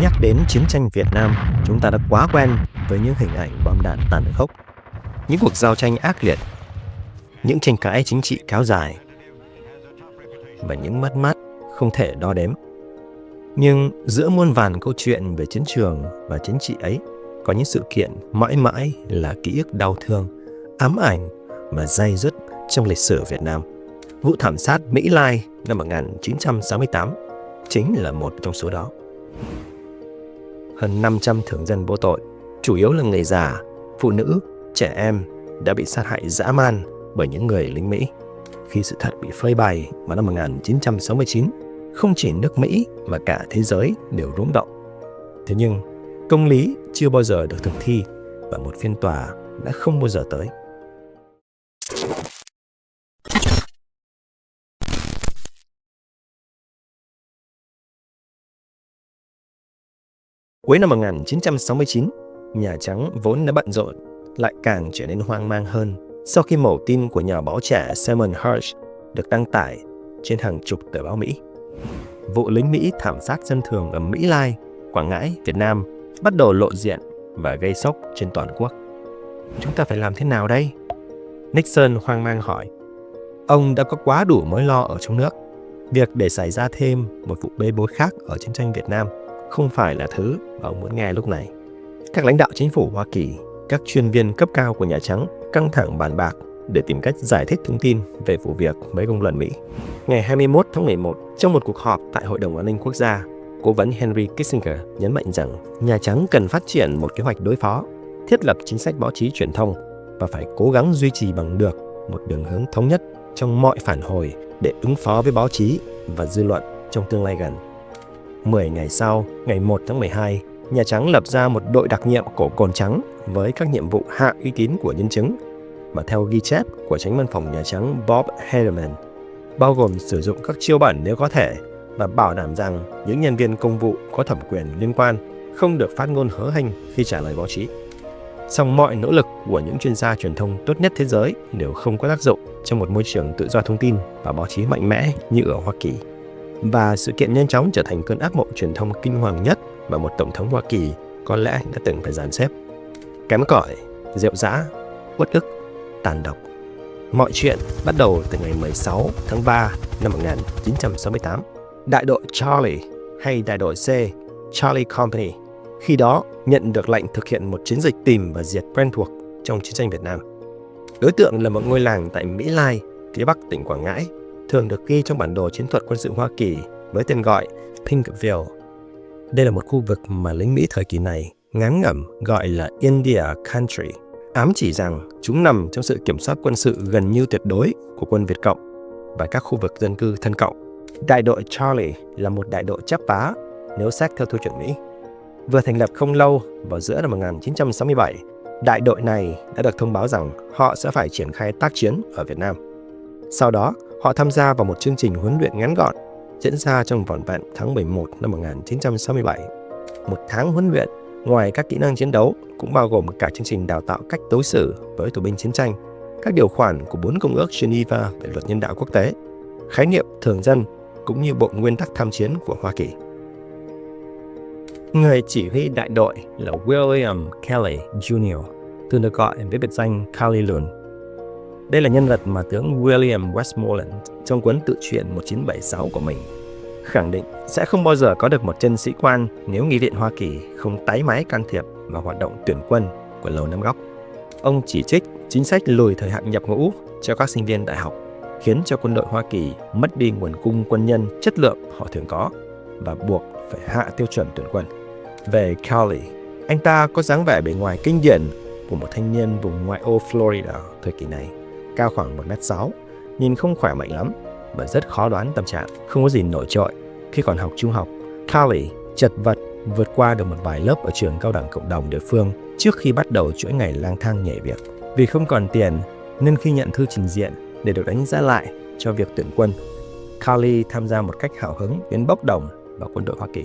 Nhắc đến chiến tranh Việt Nam, chúng ta đã quá quen với những hình ảnh bom đạn tàn khốc, những cuộc giao tranh ác liệt, những tranh cãi chính trị kéo dài và những mất mát không thể đo đếm. Nhưng giữa muôn vàn câu chuyện về chiến trường và chính trị ấy, có những sự kiện mãi mãi là ký ức đau thương, ám ảnh và day dứt trong lịch sử Việt Nam. Vụ thảm sát Mỹ Lai năm 1968 chính là một trong số đó. Hơn 500 thường dân vô tội, chủ yếu là người già, phụ nữ, trẻ em đã bị sát hại dã man bởi những người lính Mỹ. Khi sự thật bị phơi bày vào năm 1969, không chỉ nước Mỹ mà cả thế giới đều rúng động. Thế nhưng, công lý chưa bao giờ được thực thi và một phiên tòa đã không bao giờ tới. Cuối năm 1969, Nhà Trắng vốn đã bận rộn lại càng trở nên hoang mang hơn sau khi mẩu tin của nhà báo trẻ Simon Hirsch được đăng tải trên hàng chục tờ báo Mỹ. Vụ lính Mỹ thảm sát dân thường ở Mỹ Lai, Quảng Ngãi, Việt Nam bắt đầu lộ diện và gây sốc trên toàn quốc. Chúng ta phải làm thế nào đây? Nixon hoang mang hỏi. Ông đã có quá đủ mối lo ở trong nước. Việc để xảy ra thêm một vụ bê bối khác ở chiến tranh Việt Nam không phải là thứ mà ông muốn nghe lúc này. Các lãnh đạo chính phủ Hoa Kỳ, các chuyên viên cấp cao của Nhà Trắng căng thẳng bàn bạc để tìm cách giải thích thông tin về vụ việc với công luận Mỹ. Ngày 21 tháng 11, trong một cuộc họp tại Hội đồng An ninh Quốc gia, cố vấn Henry Kissinger nhấn mạnh rằng Nhà Trắng cần phát triển một kế hoạch đối phó, thiết lập chính sách báo chí truyền thông và phải cố gắng duy trì bằng được một đường hướng thống nhất trong mọi phản hồi để ứng phó với báo chí và dư luận trong tương lai gần. 10 ngày sau, ngày 1 tháng 12, Nhà Trắng lập ra một đội đặc nhiệm cổ cồn trắng với các nhiệm vụ hạ uy tín của nhân chứng mà theo ghi chép của Chánh văn phòng Nhà Trắng Bob Haldeman, bao gồm sử dụng các chiêu bẩn nếu có thể và bảo đảm rằng những nhân viên công vụ có thẩm quyền liên quan không được phát ngôn hớ hênh khi trả lời báo chí. Song mọi nỗ lực của những chuyên gia truyền thông tốt nhất thế giới đều không có tác dụng trong một môi trường tự do thông tin và báo chí mạnh mẽ như ở Hoa Kỳ. Và sự kiện nhanh chóng trở thành cơn ác mộng truyền thông kinh hoàng nhất mà một tổng thống Hoa Kỳ có lẽ đã từng phải dàn xếp. Kém cỏi, rượu dã, uất ức, tàn độc. Mọi chuyện bắt đầu từ ngày 16 tháng 3 năm 1968. Đại đội Charlie hay đại đội C, Charlie Company, khi đó nhận được lệnh thực hiện một chiến dịch tìm và diệt quen thuộc trong chiến tranh Việt Nam. Đối tượng là một ngôi làng tại Mỹ Lai, phía bắc tỉnh Quảng Ngãi, thường được ghi trong bản đồ chiến thuật quân sự Hoa Kỳ với tên gọi Pinkville. Đây là một khu vực mà lính Mỹ thời kỳ này ngán ngẩm gọi là India Country, ám chỉ rằng chúng nằm trong sự kiểm soát quân sự gần như tuyệt đối của quân Việt Cộng và các khu vực dân cư thân cộng. Đại đội Charlie là một đại đội chắp vá nếu xét theo tiêu chuẩn Mỹ. Vừa thành lập không lâu, vào giữa năm 1967, đại đội này đã được thông báo rằng họ sẽ phải triển khai tác chiến ở Việt Nam. Sau đó, họ tham gia vào một chương trình huấn luyện ngắn gọn diễn ra trong vỏn vẹn tháng 11 năm 1967. Một tháng huấn luyện, ngoài các kỹ năng chiến đấu, cũng bao gồm cả chương trình đào tạo cách đối xử với tù binh chiến tranh, các điều khoản của 4 công ước Geneva về luật nhân đạo quốc tế, khái niệm thường dân, cũng như bộ nguyên tắc tham chiến của Hoa Kỳ. Người chỉ huy đại đội là William Kelly Jr., thường được gọi với biệt danh Kelly Loon. Đây là nhân vật mà tướng William Westmoreland trong cuốn tự truyện 1976 của mình khẳng định sẽ không bao giờ có được một chân sĩ quan nếu Nghị viện Hoa Kỳ không tái máy can thiệp vào hoạt động tuyển quân của Lầu Năm Góc. Ông chỉ trích chính sách lùi thời hạn nhập ngũ cho các sinh viên đại học, khiến cho quân đội Hoa Kỳ mất đi nguồn cung quân nhân chất lượng họ thường có và buộc phải hạ tiêu chuẩn tuyển quân. Về Kelly, anh ta có dáng vẻ bề ngoài kinh điển của một thanh niên vùng ngoại ô Florida thời kỳ này, cao khoảng 1m6, nhìn không khỏe mạnh lắm và rất khó đoán tâm trạng, không có gì nổi trội. Khi còn học trung học, Kelly chật vật vượt qua được một vài lớp ở trường cao đẳng cộng đồng địa phương trước khi bắt đầu chuỗi ngày lang thang nhảy việc. Vì không còn tiền nên khi nhận thư trình diện để được đánh giá lại cho việc tuyển quân, Kelly tham gia một cách hào hứng đến bốc đồng vào quân đội Hoa Kỳ.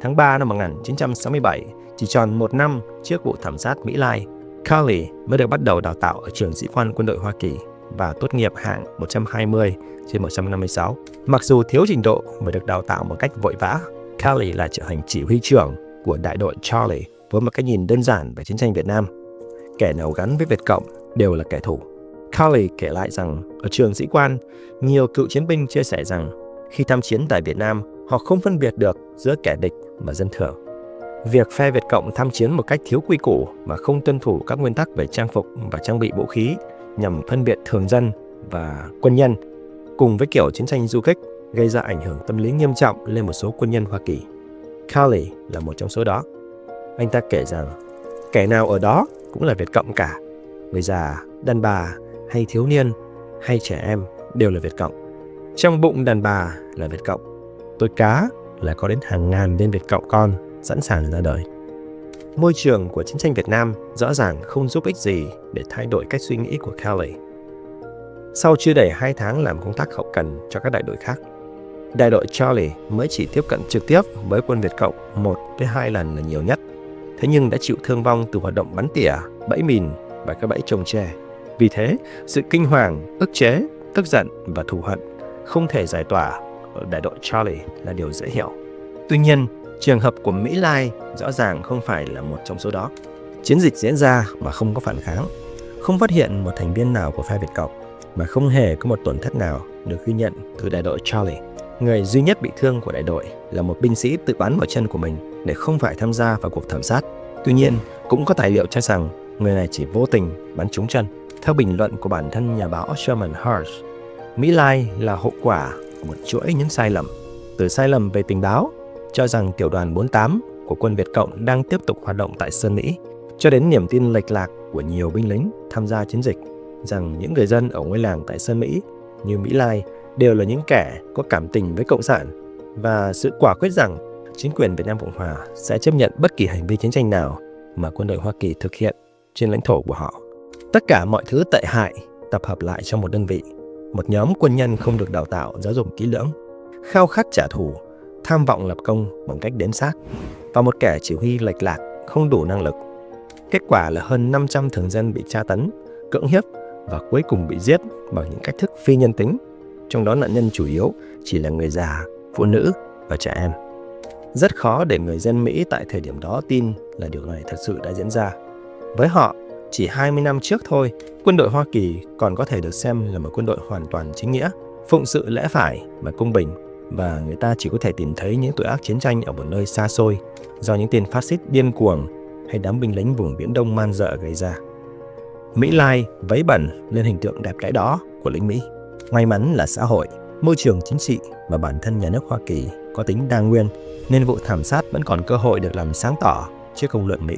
Tháng 3 năm 1967, chỉ tròn một năm trước vụ thảm sát Mỹ Lai, Kelly mới được bắt đầu đào tạo ở trường sĩ quan quân đội Hoa Kỳ và tốt nghiệp hạng 120 trên 156. Mặc dù thiếu trình độ và được đào tạo một cách vội vã, Calley lại trở thành chỉ huy trưởng của đại đội Charlie với một cái nhìn đơn giản về chiến tranh Việt Nam. Kẻ nào gắn với Việt Cộng đều là kẻ thù. Calley kể lại rằng ở trường sĩ quan, nhiều cựu chiến binh chia sẻ rằng khi tham chiến tại Việt Nam, họ không phân biệt được giữa kẻ địch và dân thường. Việc phe Việt Cộng tham chiến một cách thiếu quy củ và không tuân thủ các nguyên tắc về trang phục và trang bị vũ khí nhằm phân biệt thường dân và quân nhân, cùng với kiểu chiến tranh du kích, gây ra ảnh hưởng tâm lý nghiêm trọng lên một số quân nhân Hoa Kỳ. Calley là một trong số đó. Anh ta kể rằng kẻ nào ở đó cũng là Việt Cộng cả. Người già, đàn bà, hay thiếu niên, hay trẻ em đều là Việt Cộng. Trong bụng đàn bà là Việt Cộng. Tôi cá là có đến hàng ngàn viên Việt Cộng con sẵn sàng ra đời. Môi trường của chiến tranh Việt Nam rõ ràng không giúp ích gì để thay đổi cách suy nghĩ của Calley. Sau chưa đầy 2 tháng làm công tác hậu cần cho các đại đội khác, đại đội Charlie mới chỉ tiếp cận trực tiếp với quân Việt Cộng 1 tới 2 lần là nhiều nhất. Thế nhưng đã chịu thương vong từ hoạt động bắn tỉa, bẫy mìn và các bẫy trồng tre. Vì thế, sự kinh hoàng, ức chế, tức giận và thù hận không thể giải tỏa ở đại đội Charlie là điều dễ hiểu. Tuy nhiên, trường hợp của Mỹ Lai rõ ràng không phải là một trong số đó. Chiến dịch diễn ra mà không có phản kháng, không phát hiện một thành viên nào của phe Việt Cộng, mà không hề có một tổn thất nào được ghi nhận từ đại đội Charlie. Người duy nhất bị thương của đại đội là một binh sĩ tự bắn vào chân của mình để không phải tham gia vào cuộc thảm sát. Tuy nhiên, cũng có tài liệu cho rằng người này chỉ vô tình bắn trúng chân. Theo bình luận của bản thân nhà báo Sherman Hirsch, Mỹ Lai là hậu quả của một chuỗi những sai lầm. Từ sai lầm về tình báo, cho rằng tiểu đoàn 48 của quân Việt Cộng đang tiếp tục hoạt động tại Sơn Mỹ, cho đến niềm tin lệch lạc của nhiều binh lính tham gia chiến dịch rằng những người dân ở ngôi làng tại Sơn Mỹ như Mỹ Lai đều là những kẻ có cảm tình với Cộng sản, và sự quả quyết rằng chính quyền Việt Nam Cộng Hòa sẽ chấp nhận bất kỳ hành vi chiến tranh nào mà quân đội Hoa Kỳ thực hiện trên lãnh thổ của họ. Tất cả mọi thứ tệ hại tập hợp lại trong một đơn vị, một nhóm quân nhân không được đào tạo giáo dục kỹ lưỡng, khao khát trả thù, tham vọng lập công bằng cách đếm xác, và một kẻ chỉ huy lệch lạc không đủ năng lực. Kết quả là hơn 500 thường dân bị tra tấn, cưỡng hiếp và cuối cùng bị giết bằng những cách thức phi nhân tính, trong đó nạn nhân chủ yếu chỉ là người già, phụ nữ và trẻ em. Rất khó để người dân Mỹ tại thời điểm đó tin là điều này thật sự đã diễn ra. Với họ, chỉ 20 năm trước thôi, quân đội Hoa Kỳ còn có thể được xem là một quân đội hoàn toàn chính nghĩa, phụng sự lẽ phải và công bình, và người ta chỉ có thể tìm thấy những tội ác chiến tranh ở một nơi xa xôi do những tên phát xít điên cuồng hay đám binh lính vùng Viễn Đông man dợ gây ra. Mỹ Lai vấy bẩn lên hình tượng đẹp đẽ đó của lính Mỹ. May mắn là xã hội, môi trường chính trị và bản thân nhà nước Hoa Kỳ có tính đa nguyên, nên vụ thảm sát vẫn còn cơ hội được làm sáng tỏ trước công luận Mỹ.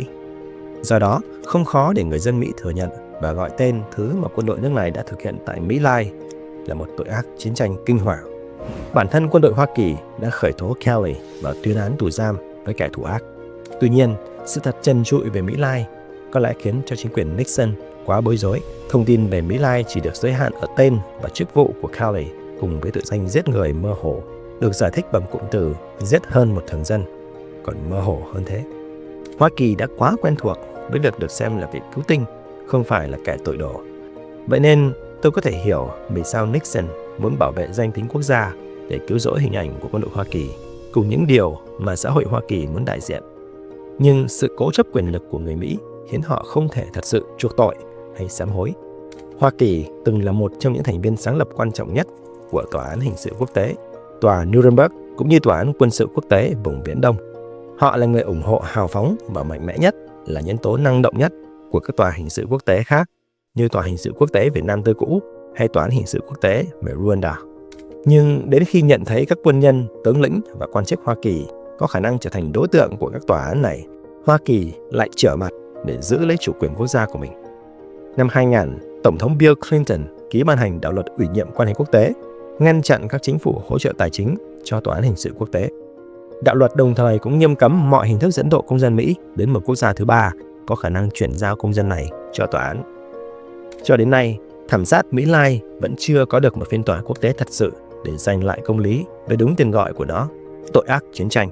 Do đó, không khó để người dân Mỹ thừa nhận và gọi tên thứ mà quân đội nước này đã thực hiện tại Mỹ Lai là một tội ác chiến tranh kinh hoàng. Bản thân quân đội Hoa Kỳ đã khởi tố Calley và tuyên án tù giam với kẻ thù ác. Tuy nhiên, sự thật trần trụi về Mỹ Lai có lẽ khiến cho chính quyền Nixon quá bối rối. Thông tin về Mỹ Lai chỉ được giới hạn ở tên và chức vụ của Calley cùng với tội danh giết người mơ hồ, được giải thích bằng cụm từ giết hơn một thường dân, còn mơ hồ hơn thế. Hoa Kỳ đã quá quen thuộc với việc được xem là vị cứu tinh, không phải là kẻ tội đồ. Vậy nên tôi có thể hiểu vì sao Nixon muốn bảo vệ danh tính quốc gia để cứu rỗi hình ảnh của quân đội Hoa Kỳ cùng những điều mà xã hội Hoa Kỳ muốn đại diện. Nhưng sự cố chấp quyền lực của người Mỹ khiến họ không thể thật sự chuộc tội hay sám hối. Hoa Kỳ từng là một trong những thành viên sáng lập quan trọng nhất của Tòa án Hình sự Quốc tế, Tòa Nuremberg cũng như Tòa án Quân sự Quốc tế vùng Viễn Đông. Họ là người ủng hộ hào phóng và mạnh mẽ nhất, là nhân tố năng động nhất của các tòa hình sự quốc tế khác như Tòa Hình sự Quốc tế Việt Nam Tư cũ hay Tòa án Hình sự Quốc tế về Rwanda. Nhưng đến khi nhận thấy các quân nhân, tướng lĩnh và quan chức Hoa Kỳ có khả năng trở thành đối tượng của các tòa án này, Hoa Kỳ lại trở mặt để giữ lấy chủ quyền quốc gia của mình. Năm 2000, Tổng thống Bill Clinton ký ban hành đạo luật ủy nhiệm quan hệ quốc tế, ngăn chặn các chính phủ hỗ trợ tài chính cho Tòa án Hình sự Quốc tế. Đạo luật đồng thời cũng nghiêm cấm mọi hình thức dẫn độ công dân Mỹ đến một quốc gia thứ ba có khả năng chuyển giao công dân này cho tòa án. Cho đến nay, thảm sát Mỹ Lai vẫn chưa có được một phiên tòa quốc tế thật sự để giành lại công lý với đúng tên gọi của nó, tội ác chiến tranh.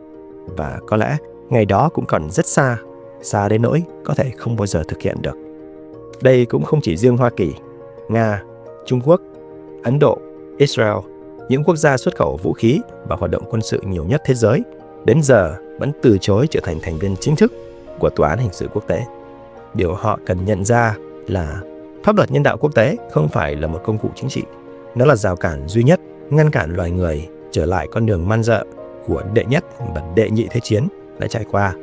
Và có lẽ ngày đó cũng còn rất xa, xa đến nỗi có thể không bao giờ thực hiện được. Đây cũng không chỉ riêng Hoa Kỳ, Nga, Trung Quốc, Ấn Độ, Israel, những quốc gia xuất khẩu vũ khí và hoạt động quân sự nhiều nhất thế giới, đến giờ vẫn từ chối trở thành thành viên chính thức của Tòa án Hình sự Quốc tế. Điều họ cần nhận ra là pháp luật nhân đạo quốc tế không phải là một công cụ chính trị. Nó là rào cản duy nhất ngăn cản loài người trở lại con đường man dợ của đệ nhất và đệ nhị thế chiến đã trải qua.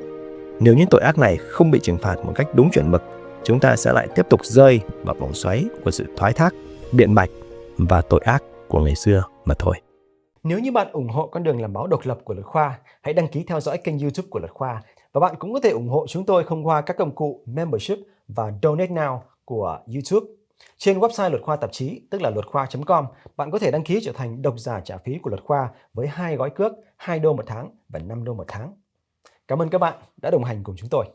Nếu những tội ác này không bị trừng phạt một cách đúng chuẩn mực, chúng ta sẽ lại tiếp tục rơi vào vòng xoáy của sự thoái thác, biện bạch và tội ác của ngày xưa mà thôi. Nếu như bạn ủng hộ con đường làm báo độc lập của Luật Khoa, hãy đăng ký theo dõi kênh YouTube của Luật Khoa. Và bạn cũng có thể ủng hộ chúng tôi thông qua các công cụ Membership và Donate Now của YouTube. Trên website Luật Khoa tạp chí, tức là luatkhoi.com, bạn có thể đăng ký trở thành độc giả trả phí của Luật Khoa với 2 gói cước, $2 một tháng và $5 một tháng. Cảm ơn các bạn đã đồng hành cùng chúng tôi.